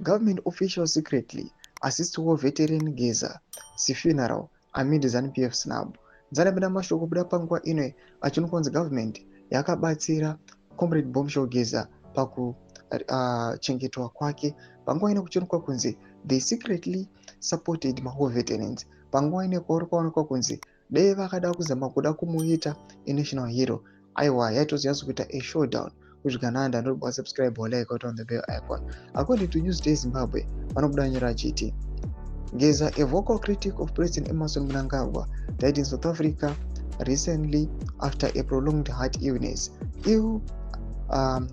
Government officials secretly assist war veteran Geza's funeral amid ZANU-PF snub. Dzanabeda mashoko kubuda panguva ino achionekwa kunzi government yakabatsira comrade Bombshell Geza pakuchengetwa kwake. Panguva ino kuchionekwa kunzi they secretly supported war veterans. Panguva ino kwauri kwaonekwa kunzi dai vakada kuzama kuda kumuita a national hero, aiwa yaitozivanzi kuita a showdown kusvika nhanda. Anotobva subscribe like out on the bell icon. According to Newsday Zimbabwe, vanobuda nyora achiti Geza, a vocal critic of President Emmerson Mnangagwa, died in South Africa recently after a prolonged heart illness.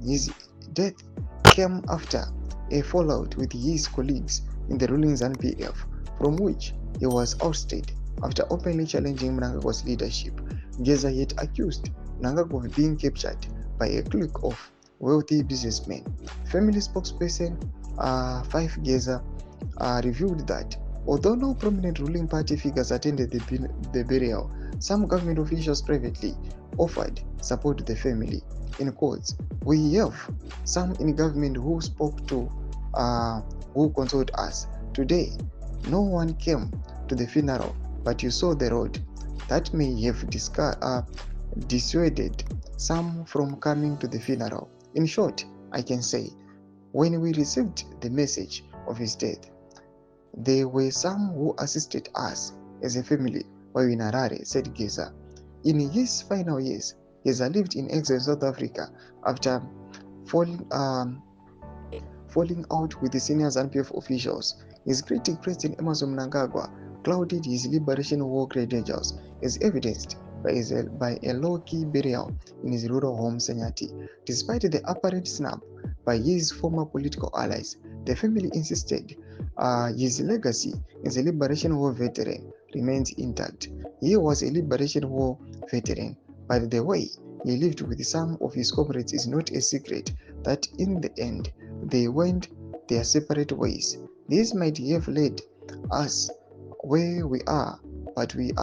His death came after a fallout with his colleagues in the ruling ZANU-PF, from which he was ousted after openly challenging Mnangagwa's leadership. Geza yet accused Mnangagwa of being captured by a clique of wealthy businessmen. Family spokesperson Five Geza revealed that although no prominent ruling party figures attended the burial, some government officials privately offered support to the family. In quotes, we have some in government who spoke to, who consoled us. Today, no one came to the funeral, but you saw the road. That may have dissuaded some from coming to the funeral. In short, I can say, when we received the message of his death, there were some who assisted us as a family while in Harare, said Geza. In his final years, Geza lived in exile in South Africa after falling out with the senior ZANU-PF officials. His critic, President Emmerson Mnangagwa, clouded his liberation war credentials, as evidenced by a low-key burial in his rural home, Senyati. Despite the apparent snub by his former political allies, the family insisted his legacy as a Liberation War veteran remains intact. He was a Liberation War veteran, but the way he lived with some of his comrades is not a secret that in the end they went their separate ways. This might have led us where we are, but we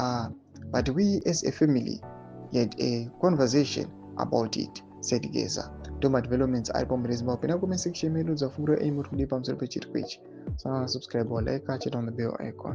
as a family had a conversation about it, said Geza. Toma developments ari pamuzi Zimbabwe na comment section medu dzafungura aim kuti pamusoro pechirwere ichi. So subscribe or like, catch it on the bell icon.